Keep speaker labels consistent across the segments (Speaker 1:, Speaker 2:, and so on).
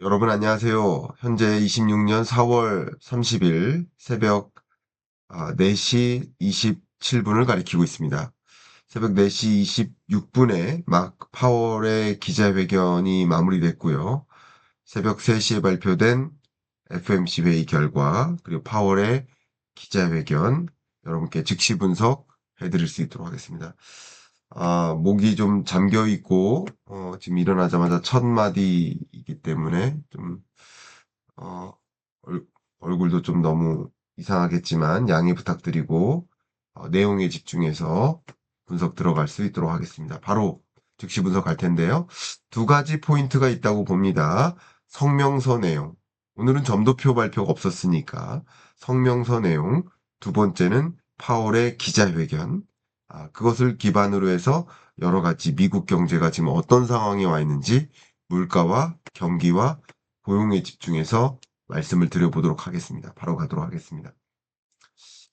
Speaker 1: 여러분 안녕하세요. 현재 26년 4월 30일 새벽 4시 27분을 가리키고 있습니다. 새벽 4시 26분에 막 파월의 기자회견이 마무리됐고요. 새벽 3시에 발표된 FMC 회의 결과 그리고 파월의 기자회견 여러분께 즉시 분석해 드릴 수 있도록 하겠습니다. 목이 좀 잠겨 있고 지금 일어나자마자 첫 마디이기 때문에 좀 어, 얼, 얼굴도 좀 너무 이상하겠지만 양해 부탁드리고 내용에 집중해서 분석 들어갈 수 있도록 하겠습니다. 바로 즉시 분석할 텐데요. 두 가지 포인트가 있다고 봅니다. 성명서 내용. 오늘은 점도표 발표가 없었으니까 성명서 내용. 두 번째는 파월의 기자회견. 그것을 기반으로 해서 여러 가지 미국 경제가 지금 어떤 상황에 와 있는지 물가와 경기와 고용에 집중해서 말씀을 드려보도록 하겠습니다. 바로 가도록 하겠습니다.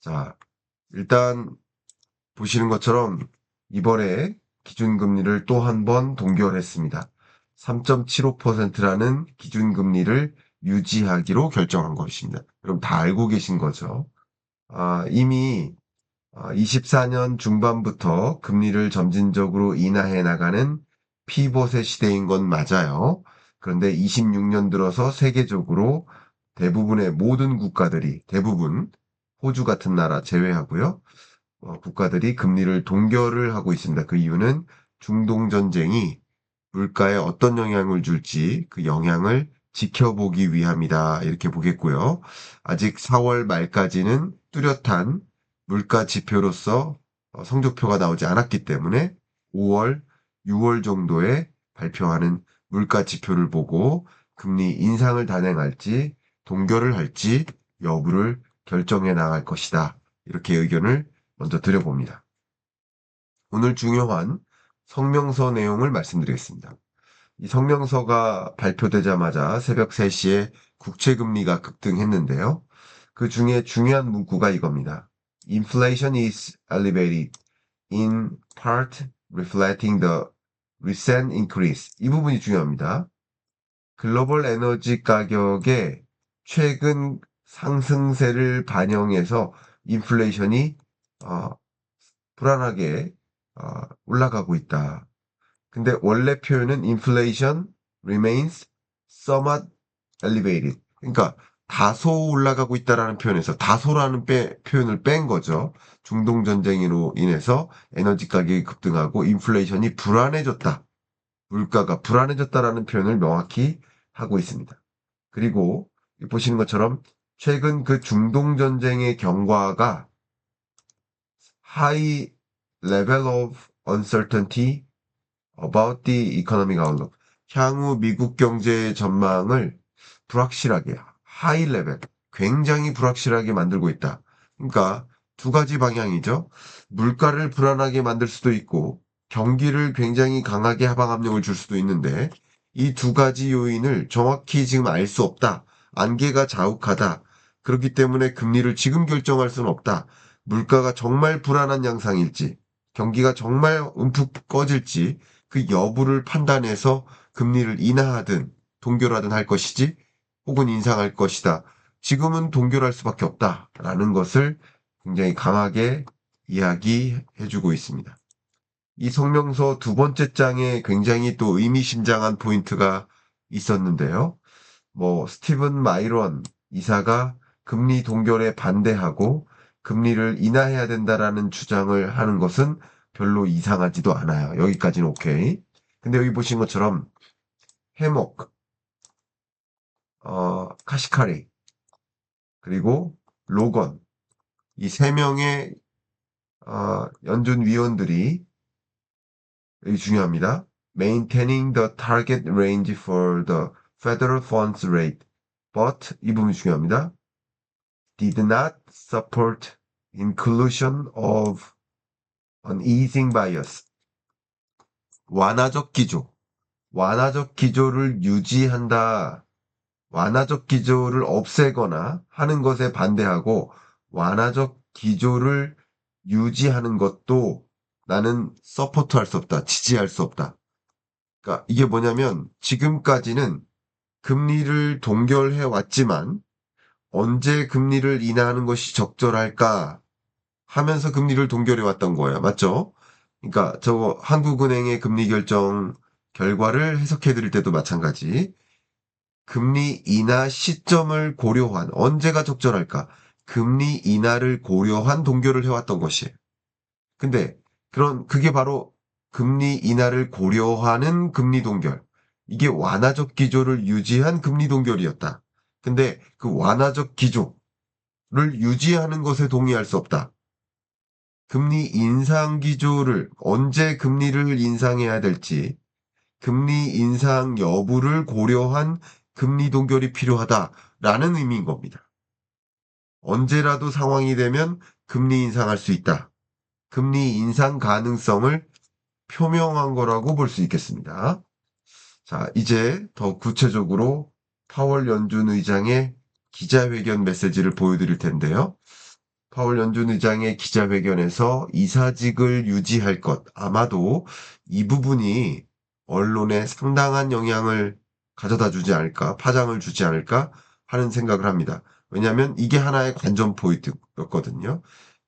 Speaker 1: 자, 일단 보시는 것처럼 이번에 기준금리를 또 한 번 동결했습니다. 3.75%라는 기준금리를 유지하기로 결정한 것입니다. 여러분 다 알고 계신 거죠. 이미 24년 중반부터 금리를 점진적으로 인하해 나가는 피벗의 시대인 건 맞아요. 그런데 26년 들어서 세계적으로 대부분의 모든 국가들이 대부분 호주 같은 나라 제외하고요. 국가들이 금리를 동결을 하고 있습니다. 그 이유는 중동 전쟁이 물가에 어떤 영향을 줄지 그 영향을 지켜보기 위함이다. 이렇게 보겠고요. 아직 4월 말까지는 뚜렷한 물가 지표로서 성적표가 나오지 않았기 때문에 5월, 6월 정도에 발표하는 물가 지표를 보고 금리 인상을 단행할지 동결을 할지 여부를 결정해 나갈 것이다. 이렇게 의견을 먼저 드려봅니다. 오늘 중요한 성명서 내용을 말씀드리겠습니다. 이 성명서가 발표되자마자 새벽 3시에 국채금리가 급등했는데요. 그 중에 중요한 문구가 이겁니다. Inflation is elevated, in part reflecting the recent increase. 이 부분이 중요합니다. 글로벌 에너지 가격의 최근 상승세를 반영해서 인플레이션이 어, 불안하게 올라가고 있다. 근데 원래 표현은 inflation remains somewhat elevated. 그러니까 다소 올라가고 있다라는 표현에서 다소라는 표현을 뺀 거죠. 중동 전쟁으로 인해서 에너지 가격이 급등하고 인플레이션이 불안해졌다. 물가가 불안해졌다라는 표현을 명확히 하고 있습니다. 그리고 보시는 것처럼 최근 그 중동 전쟁의 경과가 high level of uncertainty about the economic outlook. 향후 미국 경제 전망을 불확실하게, 하이 레벨, 굉장히 불확실하게 만들고 있다. 그러니까 두 가지 방향이죠. 물가를 불안하게 만들 수도 있고 경기를 굉장히 강하게 하방 압력을 줄 수도 있는데 이 두 가지 요인을 정확히 지금 알 수 없다. 안개가 자욱하다. 그렇기 때문에 금리를 지금 결정할 수는 없다. 물가가 정말 불안한 양상일지, 경기가 정말 움푹 꺼질지 그 여부를 판단해서 금리를 인하하든 동결하든 할 것이지 혹은 인상할 것이다. 지금은 동결할 수밖에 없다라는 것을 굉장히 강하게 이야기해주고 있습니다. 이 성명서 두 번째 장에 굉장히 또 의미심장한 포인트가 있었는데요. 스티븐 마이런 이사가 금리 동결에 반대하고 금리를 인하해야 된다라는 주장을 하는 것은 별로 이상하지도 않아요. 여기까지는 오케이. 근데 여기 보신 것처럼 해목, 카시카리, 그리고 로건 이 세 명의 연준 위원들이 여기 중요합니다. Maintaining the target range for the federal funds rate, but 이 부분이 중요합니다. Did not support inclusion of an easing bias. 완화적 기조. 완화적 기조를 유지한다. 완화적 기조를 없애거나 하는 것에 반대하고 완화적 기조를 유지하는 것도 나는 서포트할 수 없다. 지지할 수 없다. 그러니까 이게 뭐냐면 지금까지는 금리를 동결해 왔지만 언제 금리를 인하하는 것이 적절할까 하면서 금리를 동결해 왔던 거예요. 맞죠? 그러니까 저거 한국은행의 금리 결정 결과를 해석해 드릴 때도 마찬가지. 금리 인하 시점을 고려한 언제가 적절할까? 금리 인하를 고려한 동결을 해왔던 것이에요. 근데 그게 바로 금리 인하를 고려하는 금리 동결. 이게 완화적 기조를 유지한 금리 동결이었다. 근데 그 완화적 기조를 유지하는 것에 동의할 수 없다. 금리 인상 기조를 언제 금리를 인상해야 될지 금리 인상 여부를 고려한 금리 동결이 필요하다라는 의미인 겁니다. 언제라도 상황이 되면 금리 인상할 수 있다. 금리 인상 가능성을 표명한 거라고 볼 수 있겠습니다. 자, 이제 더 구체적으로 파월 연준 의장의 기자회견 메시지를 보여드릴 텐데요. 파월 연준 의장의 기자회견에서 이사직을 유지할 것, 아마도 이 부분이 언론에 상당한 영향을 가져다 주지 않을까, 파장을 주지 않을까 하는 생각을 합니다. 왜냐하면 이게 하나의 관전 포인트였거든요.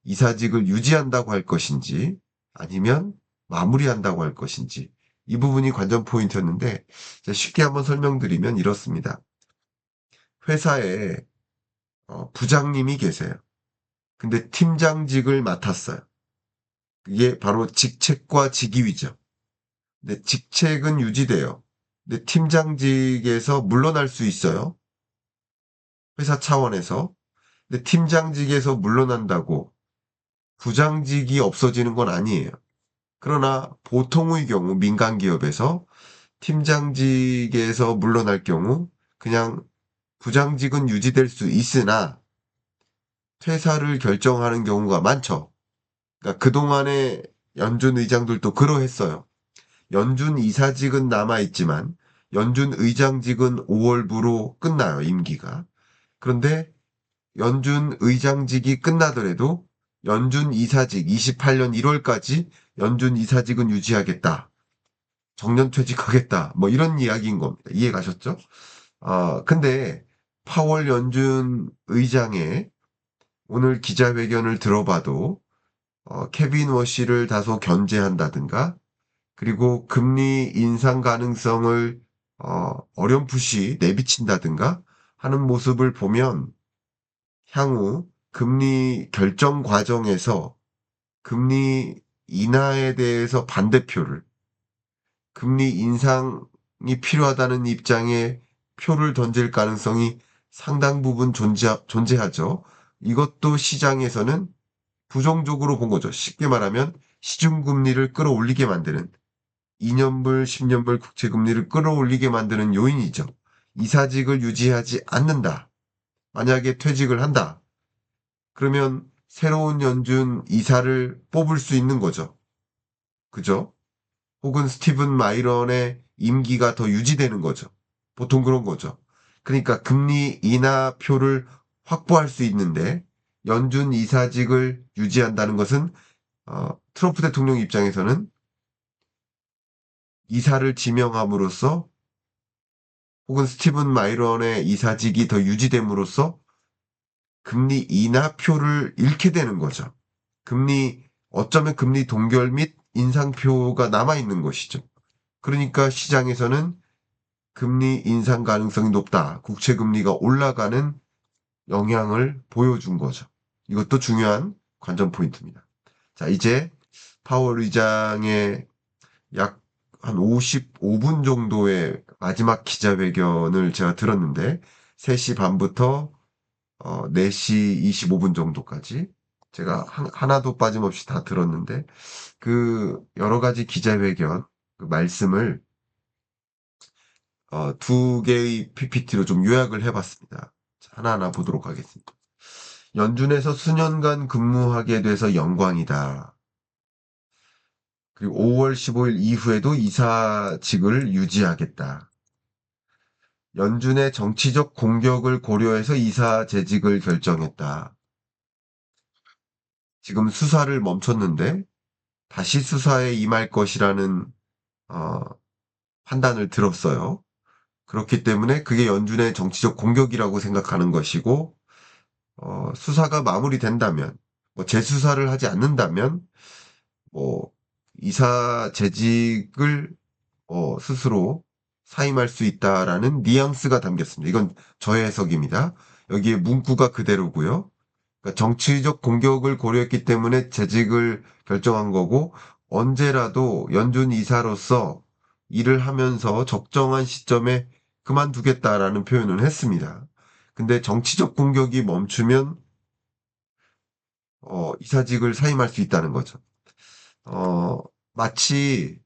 Speaker 1: 이사직을 유지한다고 할 것인지 아니면 마무리한다고 할 것인지 이 부분이 관전 포인트였는데 쉽게 한번 설명드리면 이렇습니다. 회사에 부장님이 계세요. 근데 팀장직을 맡았어요. 이게 바로 직책과 직위죠. 근데 직책은 유지돼요. 근데 팀장직에서 물러날 수 있어요. 회사 차원에서. 근데 팀장직에서 물러난다고 부장직이 없어지는 건 아니에요. 그러나 보통의 경우 민간 기업에서 팀장직에서 물러날 경우 그냥 부장직은 유지될 수 있으나 퇴사를 결정하는 경우가 많죠. 그러니까 그동안의 연준 의장들도 그러했어요. 연준 이사직은 남아있지만 연준 의장직은 5월부로 끝나요, 임기가. 그런데 연준 의장직이 끝나더라도 연준 이사직 28년 1월까지 연준 이사직은 유지하겠다. 정년 퇴직하겠다. 뭐 이런 이야기인 겁니다. 이해 가셨죠? 근데 파월 연준 의장의 오늘 기자회견을 들어봐도 케빈 워시를 다소 견제한다든가 그리고 금리 인상 가능성을 어렴풋이 내비친다든가 하는 모습을 보면 향후 금리 결정 과정에서 금리 인하에 대해서 반대표를 금리 인상이 필요하다는 입장에 표를 던질 가능성이 상당 부분 존재하죠. 이것도 시장에서는 부정적으로 본 거죠. 쉽게 말하면 시중금리를 끌어올리게 만드는 2년물, 10년물 국채금리를 끌어올리게 만드는 요인이죠. 이사직을 유지하지 않는다. 만약에 퇴직을 한다. 그러면 새로운 연준 이사를 뽑을 수 있는 거죠. 그죠? 혹은 스티븐 마이런의 임기가 더 유지되는 거죠. 보통 그런 거죠. 그러니까 금리 인하표를 확보할 수 있는데 연준 이사직을 유지한다는 것은 트럼프 대통령 입장에서는 이사를 지명함으로써 혹은 스티븐 마이런의 이사직이 더 유지됨으로써 금리 인하표를 잃게 되는 거죠. 어쩌면 금리 동결 및 인상표가 남아있는 것이죠. 그러니까 시장에서는 금리 인상 가능성이 높다. 국채 금리가 올라가는 영향을 보여준 거죠. 이것도 중요한 관전 포인트입니다. 자, 이제 파월 의장의 약 한 55분 정도의 마지막 기자회견을 제가 들었는데 3시 반부터 4시 25분 정도까지 제가 하나도 빠짐없이 다 들었는데 그 여러 가지 기자회견 그 말씀을 2개의 PPT로 좀 요약을 해봤습니다. 하나하나 보도록 하겠습니다. 연준에서 수년간 근무하게 돼서 영광이다. 그리고 5월 15일 이후에도 이사직을 유지하겠다. 연준의 정치적 공격을 고려해서 이사 재직을 결정했다. 지금 수사를 멈췄는데 다시 수사에 임할 것이라는 어, 판단을 들었어요. 그렇기 때문에 그게 연준의 정치적 공격이라고 생각하는 것이고, 수사가 마무리된다면, 뭐 재수사를 하지 않는다면, 뭐 이사 재직을 스스로 사임할 수 있다라는 뉘앙스가 담겼습니다. 이건 저의 해석입니다. 여기에 문구가 그대로고요. 그러니까 정치적 공격을 고려했기 때문에 재직을 결정한 거고, 언제라도 연준 이사로서 일을 하면서 적정한 시점에 그만두겠다라는 표현을 했습니다. 근데 정치적 공격이 멈추면 이사직을 사임할 수 있다는 거죠. 어, 마치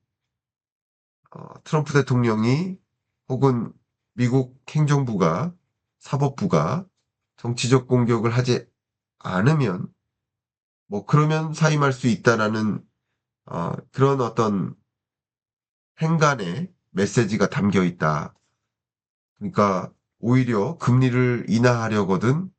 Speaker 1: 트럼프 대통령이 혹은 미국 행정부가 사법부가 정치적 공격을 하지 않으면 뭐 그러면 사임할 수 있다라는 그런 어떤 행간의 메시지가 담겨 있다. 그러니까 오히려 금리를 인하하려거든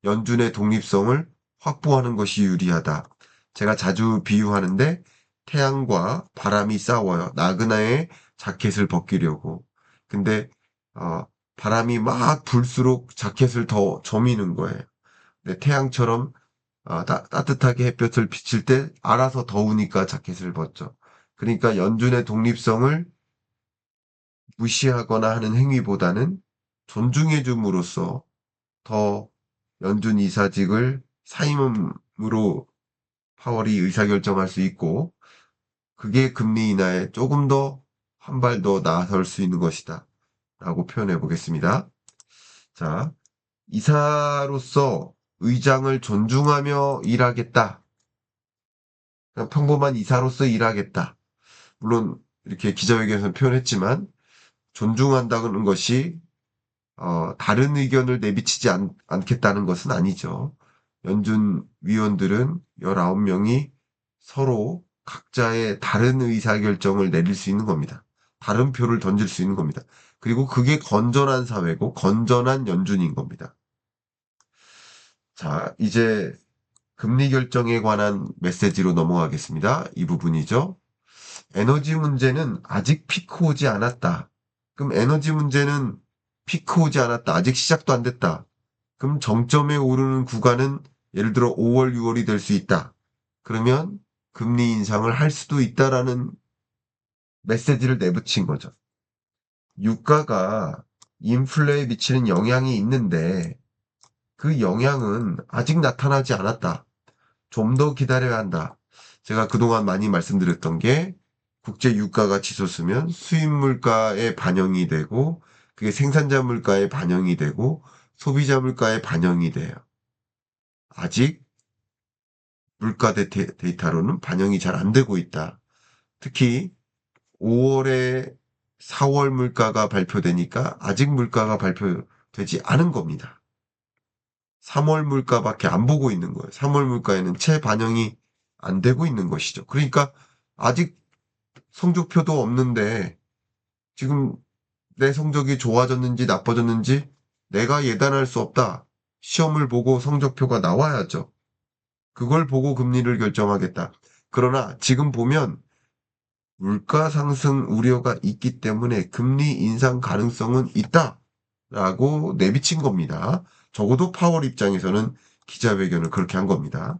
Speaker 1: 연준의 독립성을 확보하는 것이 유리하다. 제가 자주 비유하는데 태양과 바람이 싸워요. 나그나의 자켓을 벗기려고. 근데 어, 바람이 막 불수록 자켓을 더 조미는 거예요. 근데 태양처럼 따뜻하게 햇볕을 비칠 때 알아서 더우니까 자켓을 벗죠. 그러니까 연준의 독립성을 무시하거나 하는 행위보다는 존중해 줌으로써 더 연준 이사직을 사임으로 파월이 의사결정할 수 있고 그게 금리 인하에 조금 더 한 발 더 나아설 수 있는 것이다 라고 표현해 보겠습니다. 자, 이사로서 의장을 존중하며 일하겠다. 그냥 평범한 이사로서 일하겠다. 물론 이렇게 기자회견에서 표현했지만 존중한다는 것이 다른 의견을 내비치지 않겠다는 것은 아니죠. 연준 위원들은 19명이 서로 각자의 다른 의사결정을 내릴 수 있는 겁니다. 다른 표를 던질 수 있는 겁니다. 그리고 그게 건전한 사회고 건전한 연준인 겁니다. 자, 이제 금리 결정에 관한 메시지로 넘어가겠습니다. 이 부분이죠. 에너지 문제는 아직 피크 오지 않았다. 그럼 에너지 문제는 피크 오지 않았다. 아직 시작도 안 됐다. 그럼 정점에 오르는 구간은 예를 들어 5월, 6월이 될 수 있다. 그러면 금리 인상을 할 수도 있다라는 메시지를 내붙인 거죠. 유가가 인플레에 미치는 영향이 있는데 그 영향은 아직 나타나지 않았다. 좀 더 기다려야 한다. 제가 그동안 많이 말씀드렸던 게 국제 유가가 치솟으면 수입 물가에 반영이 되고 그게 생산자 물가에 반영이 되고 소비자 물가에 반영이 돼요. 아직 물가 데이터로는 반영이 잘 안 되고 있다. 특히 5월에 4월 물가가 발표되니까 아직 물가가 발표되지 않은 겁니다. 3월 물가밖에 안 보고 있는 거예요. 3월 물가에는 채 반영이 안 되고 있는 것이죠. 그러니까 아직 성적표도 없는데 지금 내 성적이 좋아졌는지 나빠졌는지 내가 예단할 수 없다. 시험을 보고 성적표가 나와야죠. 그걸 보고 금리를 결정하겠다. 그러나 지금 보면 물가 상승 우려가 있기 때문에 금리 인상 가능성은 있다라고 내비친 겁니다. 적어도 파월 입장에서는 기자회견을 그렇게 한 겁니다.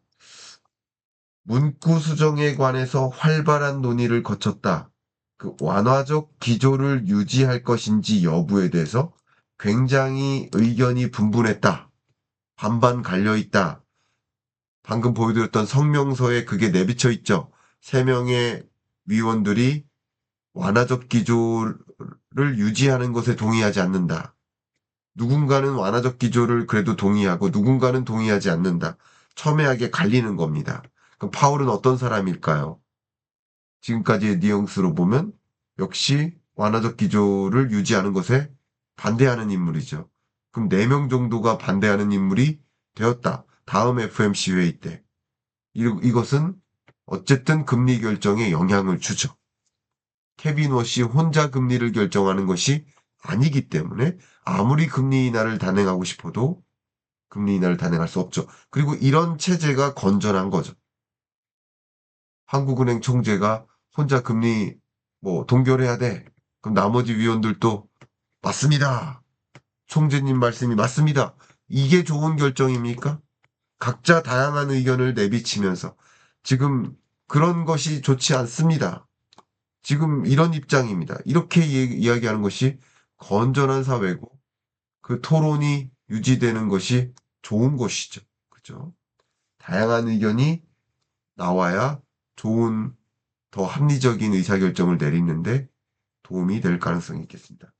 Speaker 1: 문구 수정에 관해서 활발한 논의를 거쳤다. 그 완화적 기조를 유지할 것인지 여부에 대해서 굉장히 의견이 분분했다. 반반 갈려 있다. 방금 보여드렸던 성명서에 그게 내비쳐 있죠. 3명의 위원들이 완화적 기조를 유지하는 것에 동의하지 않는다. 누군가는 완화적 기조를 그래도 동의하고 누군가는 동의하지 않는다. 첨예하게 갈리는 겁니다. 그럼 파월은 어떤 사람일까요? 지금까지의 뉘앙스로 보면 역시 완화적 기조를 유지하는 것에 반대하는 인물이죠. 그럼 4명 정도가 반대하는 인물이 되었다. 다음 FMC 회의 때. 이것은 어쨌든 금리 결정에 영향을 주죠. 케빈 워시 혼자 금리를 결정하는 것이 아니기 때문에 아무리 금리 인하를 단행하고 싶어도 금리 인하를 단행할 수 없죠. 그리고 이런 체제가 건전한 거죠. 한국은행 총재가 혼자 금리 동결해야 돼. 그럼 나머지 위원들도 맞습니다. 총재님 말씀이 맞습니다. 이게 좋은 결정입니까? 각자 다양한 의견을 내비치면서 지금 그런 것이 좋지 않습니다. 지금 이런 입장입니다. 이렇게 이야기하는 것이 건전한 사회고 그 토론이 유지되는 것이 좋은 것이죠. 그죠? 다양한 의견이 나와야 좋은 더 합리적인 의사결정을 내리는데 도움이 될 가능성이 있겠습니다.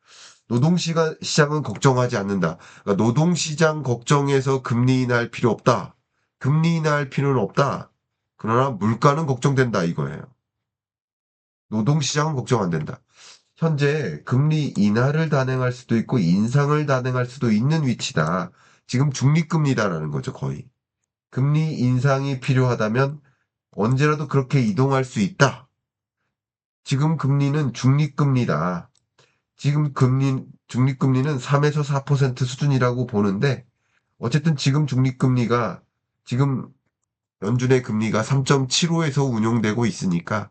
Speaker 1: 노동시장은 걱정하지 않는다. 그러니까 노동시장 걱정해서 금리 인하할 필요 없다. 금리 인하할 필요는 없다. 그러나 물가는 걱정된다 이거예요. 노동시장은 걱정 안 된다. 현재 금리 인하를 단행할 수도 있고 인상을 단행할 수도 있는 위치다. 지금 중립금리다라는 거죠, 거의. 금리 인상이 필요하다면 언제라도 그렇게 이동할 수 있다. 지금 금리는 중립금리다. 지금 중립금리는 3에서 4% 수준이라고 보는데, 어쨌든 지금 중립금리가, 지금 연준의 금리가 3.75에서 운용되고 있으니까,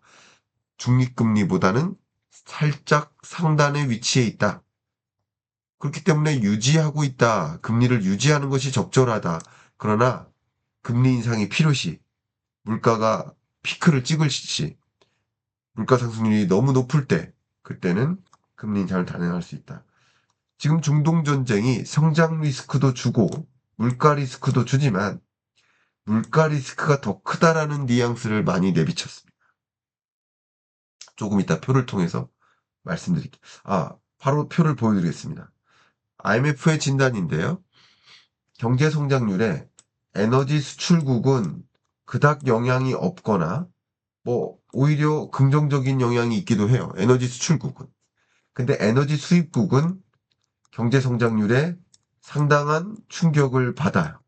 Speaker 1: 중립금리보다는 살짝 상단의 위치에 있다. 그렇기 때문에 유지하고 있다. 금리를 유지하는 것이 적절하다. 그러나, 금리 인상이 필요시, 물가가 피크를 찍을 시, 물가 상승률이 너무 높을 때, 그때는 금리 인상을 단행할 수 있다. 지금 중동 전쟁이 성장 리스크도 주고 물가 리스크도 주지만 물가 리스크가 더 크다라는 뉘앙스를 많이 내비쳤습니다. 조금 이따 표를 통해서 말씀드릴게요. 바로 표를 보여드리겠습니다. IMF의 진단인데요. 경제 성장률에 에너지 수출국은 그닥 영향이 없거나 오히려 긍정적인 영향이 있기도 해요. 에너지 수출국은. 근데 에너지 수입국은 경제 성장률에 상당한 충격을 받아요.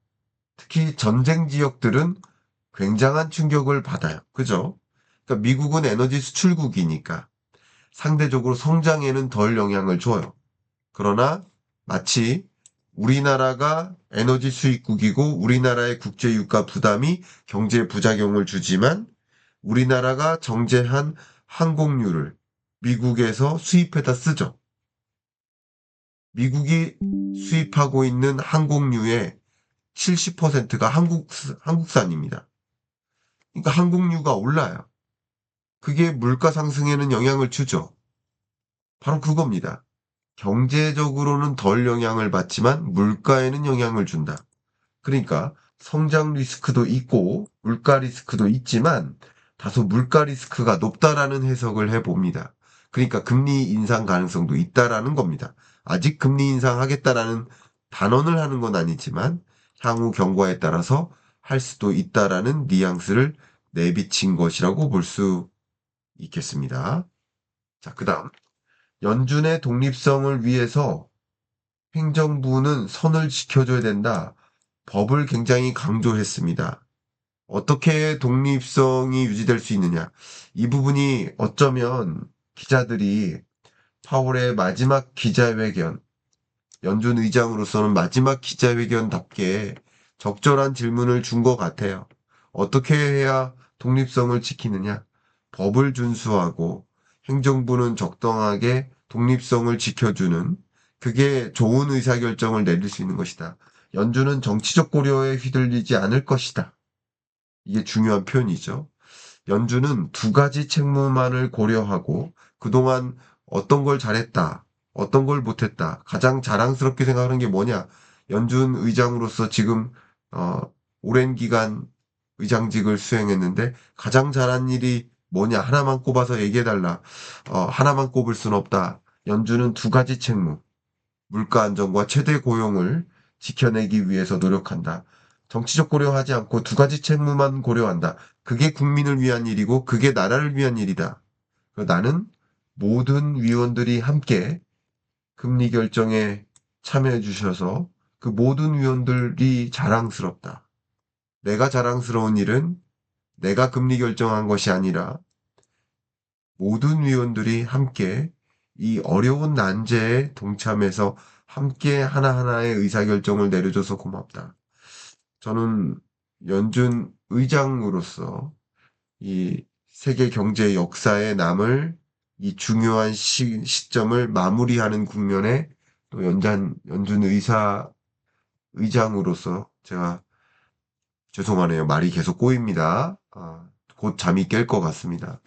Speaker 1: 특히 전쟁 지역들은 굉장한 충격을 받아요. 그죠? 그러니까 미국은 에너지 수출국이니까 상대적으로 성장에는 덜 영향을 줘요. 그러나 마치 우리나라가 에너지 수입국이고 우리나라의 국제 유가 부담이 경제에 부작용을 주지만 우리나라가 정제한 항공유를 미국에서 수입해다 쓰죠. 미국이 수입하고 있는 항공유의 70%가 한국산입니다. 그러니까 항공유가 올라요. 그게 물가 상승에는 영향을 주죠. 바로 그겁니다. 경제적으로는 덜 영향을 받지만 물가에는 영향을 준다. 그러니까 성장 리스크도 있고 물가 리스크도 있지만 다소 물가 리스크가 높다라는 해석을 해봅니다. 그러니까 금리 인상 가능성도 있다라는 겁니다. 아직 금리 인상하겠다라는 단언을 하는 건 아니지만 향후 경과에 따라서 할 수도 있다라는 뉘앙스를 내비친 것이라고 볼 수 있겠습니다. 자, 그다음 연준의 독립성을 위해서 행정부는 선을 지켜줘야 된다. 법을 굉장히 강조했습니다. 어떻게 독립성이 유지될 수 있느냐. 이 부분이 어쩌면 기자들이 파월의 마지막 기자회견, 연준 의장으로서는 마지막 기자회견답게 적절한 질문을 준 것 같아요. 어떻게 해야 독립성을 지키느냐? 법을 준수하고 행정부는 적당하게 독립성을 지켜주는 그게 좋은 의사결정을 내릴 수 있는 것이다. 연준은 정치적 고려에 휘둘리지 않을 것이다. 이게 중요한 표현이죠. 연준은 두 가지 책무만을 고려하고 그동안 어떤 걸 잘했다, 어떤 걸 못했다, 가장 자랑스럽게 생각하는 게 뭐냐? 연준 의장으로서 지금 오랜 기간 의장직을 수행했는데 가장 잘한 일이 뭐냐? 하나만 꼽아서 얘기해달라. 하나만 꼽을 순 없다. 연준은 두 가지 책무, 물가 안정과 최대 고용을 지켜내기 위해서 노력한다. 정치적 고려하지 않고 두 가지 책무만 고려한다. 그게 국민을 위한 일이고 그게 나라를 위한 일이다. 나는 모든 위원들이 함께 금리 결정에 참여해 주셔서 그 모든 위원들이 자랑스럽다. 내가 자랑스러운 일은 내가 금리 결정한 것이 아니라 모든 위원들이 함께 이 어려운 난제에 동참해서 함께 하나하나의 의사결정을 내려줘서 고맙다. 저는 연준 의장으로서 이 세계 경제 역사에 남을 이 중요한 시점을 마무리하는 국면에 또 연준 의장으로서 제가 죄송하네요. 말이 계속 꼬입니다. 곧 잠이 깰 것 같습니다.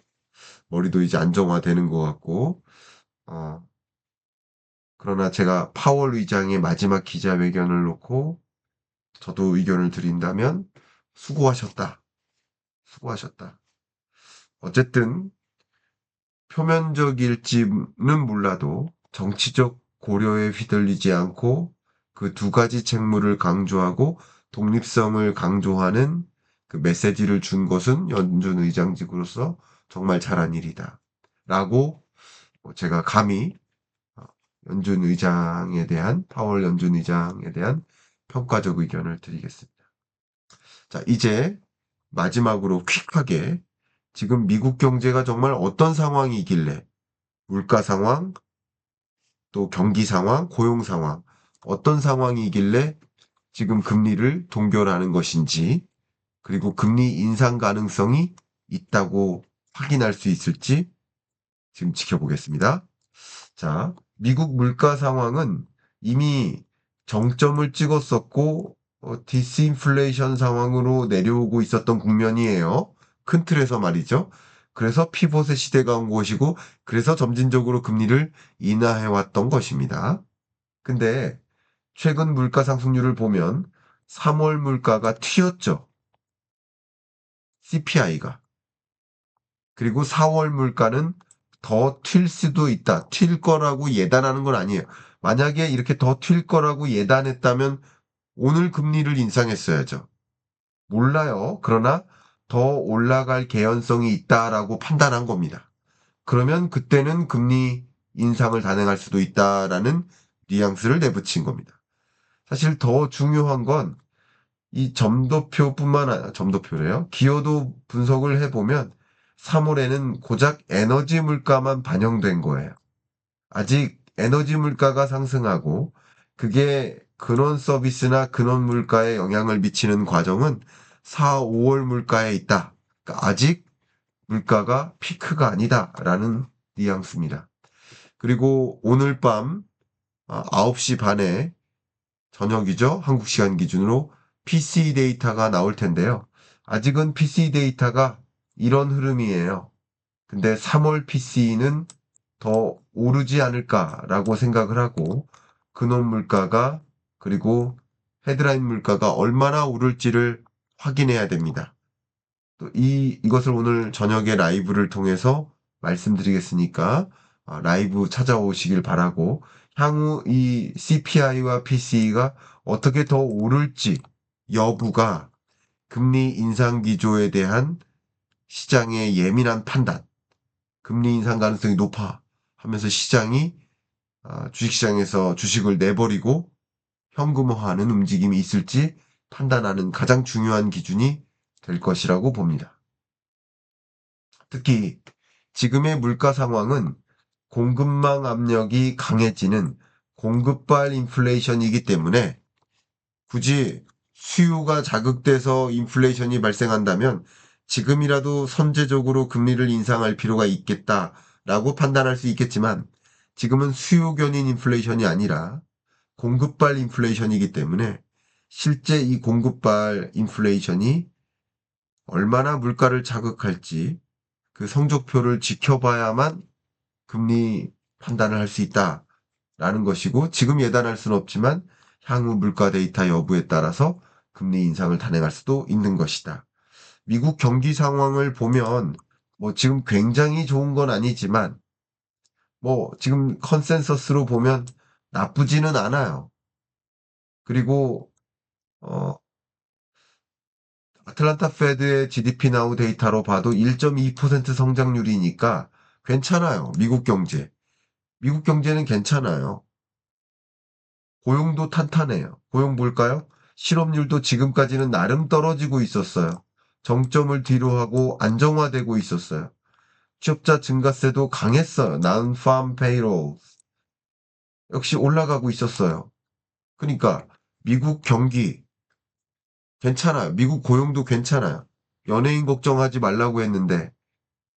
Speaker 1: 머리도 이제 안정화되는 것 같고, 어, 그러나 제가 파월 의장의 마지막 기자회견을 놓고 저도 의견을 드린다면 수고하셨다. 수고하셨다. 어쨌든 표면적일지는 몰라도 정치적 고려에 휘둘리지 않고 그 두 가지 책무를 강조하고 독립성을 강조하는 그 메시지를 준 것은 연준 의장직으로서 정말 잘한 일이다. 라고 제가 감히 어, 연준 의장에 대한, 파월 연준 의장에 대한 평가적 의견을 드리겠습니다. 자, 이제 마지막으로 퀵하게 지금 미국 경제가 정말 어떤 상황이길래 물가 상황, 또 경기 상황, 고용 상황, 어떤 상황이길래 지금 금리를 동결하는 것인지, 그리고 금리 인상 가능성이 있다고 확인할 수 있을지 지금 지켜보겠습니다. 자, 미국 물가 상황은 이미 정점을 찍었었고, 디스인플레이션 상황으로 내려오고 있었던 국면이에요. 큰 틀에서 말이죠. 그래서 피봇의 시대가 온 것이고, 그래서 점진적으로 금리를 인하해왔던 것입니다. 근데 최근 물가 상승률을 보면 3월 물가가 튀었죠. CPI가. 그리고 4월 물가는 더 튈 수도 있다. 튈 거라고 예단하는 건 아니에요. 만약에 이렇게 더 튈 거라고 예단했다면 오늘 금리를 인상했어야죠. 몰라요. 그러나 더 올라갈 개연성이 있다라고 판단한 겁니다. 그러면 그때는 금리 인상을 단행할 수도 있다라는 뉘앙스를 내붙인 겁니다. 사실 더 중요한 건 이 점도표뿐만 아니라 점도표래요. 기여도 분석을 해보면 3월에는 고작 에너지 물가만 반영된 거예요. 아직 에너지 물가가 상승하고 그게 근원 서비스나 근원 물가에 영향을 미치는 과정은 4, 5월 물가에 있다. 그러니까 아직 물가가 피크가 아니다라는 뉘앙스입니다. 그리고 오늘 밤 9시 반에 저녁이죠. 한국 시간 기준으로 PC 데이터가 나올 텐데요. 아직은 PC 데이터가 이런 흐름이에요. 근데 3월 PC는 더 오르지 않을까라고 생각을 하고 근원 물가가 그리고 헤드라인 물가가 얼마나 오를지를 확인해야 됩니다. 또 이것을 오늘 저녁에 라이브를 통해서 말씀드리겠으니까 라이브 찾아오시길 바라고 향후 이 CPI와 PCE가 어떻게 더 오를지 여부가 금리 인상 기조에 대한 시장의 예민한 판단, 금리 인상 가능성이 높아 하면서 시장이 주식시장에서 주식을 내버리고 현금화하는 움직임이 있을지 판단하는 가장 중요한 기준이 될 것이라고 봅니다. 특히 지금의 물가 상황은 공급망 압력이 강해지는 공급발 인플레이션이기 때문에 굳이 수요가 자극돼서 인플레이션이 발생한다면 지금이라도 선제적으로 금리를 인상할 필요가 있겠다라고 판단할 수 있겠지만 지금은 수요 견인 인플레이션이 아니라 공급발 인플레이션이기 때문에 실제 이 공급발 인플레이션이 얼마나 물가를 자극할지 그 성적표를 지켜봐야만 금리 판단을 할 수 있다라는 것이고 지금 예단할 수는 없지만 향후 물가 데이터 여부에 따라서 금리 인상을 단행할 수도 있는 것이다. 미국 경기 상황을 보면 뭐 지금 굉장히 좋은 건 아니지만 뭐 지금 컨센서스로 보면 나쁘지는 않아요. 그리고 어 아틀란타 페드의 GDP 나우 데이터로 봐도 1.2% 성장률이니까 괜찮아요. 미국 경제. 미국 경제는 괜찮아요. 고용도 탄탄해요. 고용 볼까요? 실업률도 지금까지는 나름 떨어지고 있었어요. 정점을 뒤로 하고 안정화되고 있었어요. 취업자 증가세도 강했어요. Non-farm payroll 역시 올라가고 있었어요. 그러니까 미국 경기 괜찮아요. 미국 고용도 괜찮아요. 연예인 걱정하지 말라고 했는데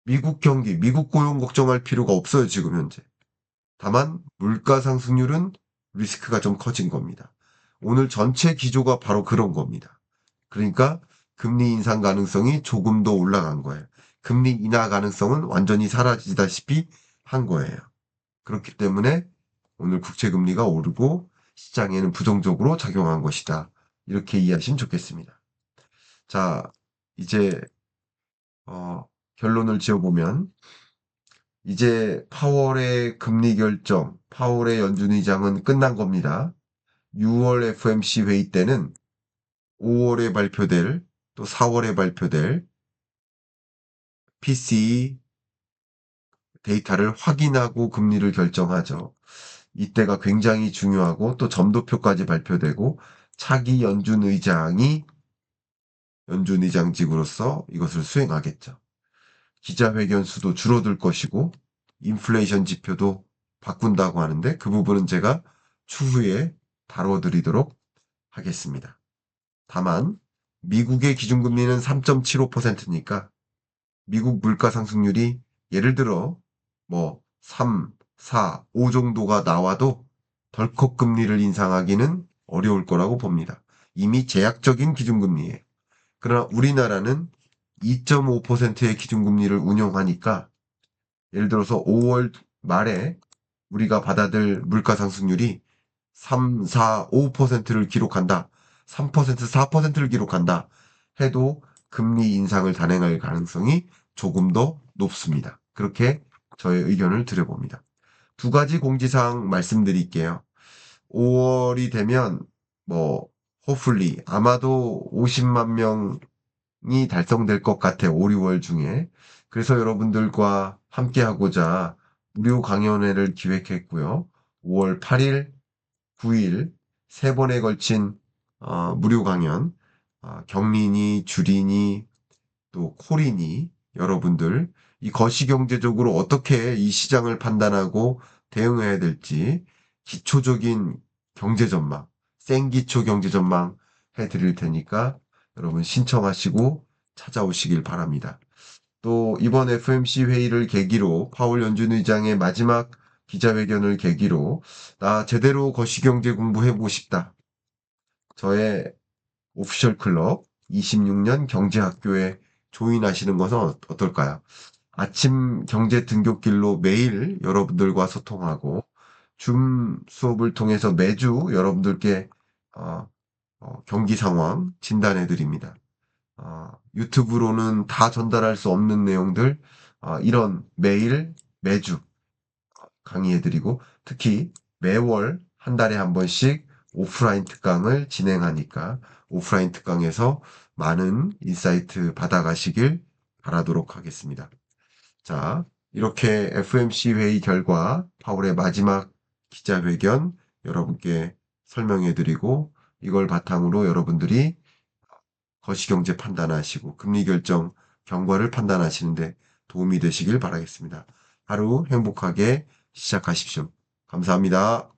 Speaker 1: 미국 경기, 미국 고용 걱정할 필요가 없어요. 지금 현재. 다만 물가 상승률은 리스크가 좀 커진 겁니다. 오늘 전체 기조가 바로 그런 겁니다. 그러니까 금리 인상 가능성이 조금 더 올라간 거예요. 금리 인하 가능성은 완전히 사라지다시피 한 거예요. 그렇기 때문에 오늘 국채금리가 오르고 시장에는 부정적으로 작용한 것이다. 이렇게 이해하시면 좋겠습니다. 자, 이제 결론을 지어보면 이제 파월의 금리 결정, 파월의 연준 의장은 끝난 겁니다. 6월 FOMC 회의 때는 5월에 발표될 또 4월에 발표될 PCE 데이터를 확인하고 금리를 결정하죠. 이때가 굉장히 중요하고 또 점도표까지 발표되고 차기 연준 의장이 연준 의장직으로서 이것을 수행하겠죠. 기자회견 수도 줄어들 것이고 인플레이션 지표도 바꾼다고 하는데 그 부분은 제가 추후에 다뤄드리도록 하겠습니다. 다만 미국의 기준금리는 3.75%니까 미국 물가 상승률이 예를 들어 뭐 3, 4, 5 정도가 나와도 덜컥 금리를 인상하기는 어려울 거라고 봅니다. 이미 제약적인 기준금리예요. 그러나 우리나라는 2.5%의 기준금리를 운용하니까 예를 들어서 5월 말에 우리가 받아들 물가 상승률이 3, 4, 5%를 기록한다. 3%, 4%를 기록한다. 해도 금리 인상을 단행할 가능성이 조금 더 높습니다. 그렇게 저의 의견을 드려봅니다. 두 가지 공지사항 말씀드릴게요. 5월이 되면 뭐 호플리 아마도 50만 명이 달성될 것 같아요. 5, 6월 중에. 그래서 여러분들과 함께 하고자 무료 강연회를 기획했고요. 5월 8일, 9일 세 번에 걸친 무료 강연 경린이, 주린이, 또 콜이니 여러분들 이 거시경제적으로 어떻게 이 시장을 판단하고 대응해야 될지 기초적인 경제 전망, 생기초 경제 전망 해드릴 테니까 여러분 신청하시고 찾아오시길 바랍니다. 또 이번 FOMC 회의를 계기로 파월 연준 의장의 마지막 기자회견을 계기로 나 제대로 거시경제 공부해보고 싶다. 저의 오피셜 클럽 26년 경제학교에 조인하시는 것은 어떨까요? 아침 경제 등굣길로 매일 여러분들과 소통하고 줌 수업을 통해서 매주 여러분들께 경기 상황 진단해 드립니다. 유튜브로는 다 전달할 수 없는 내용들 이런 매일 매주 강의해 드리고 특히 매월 한 달에 한 번씩 오프라인 특강을 진행하니까 오프라인 특강에서 많은 인사이트 받아가시길 바라도록 하겠습니다. 자, 이렇게 FOMC 회의 결과 파월의 마지막 기자회견 여러분께 설명해 드리고 이걸 바탕으로 여러분들이 거시경제 판단하시고 금리 결정 경과를 판단하시는데 도움이 되시길 바라겠습니다. 하루 행복하게 시작하십시오. 감사합니다.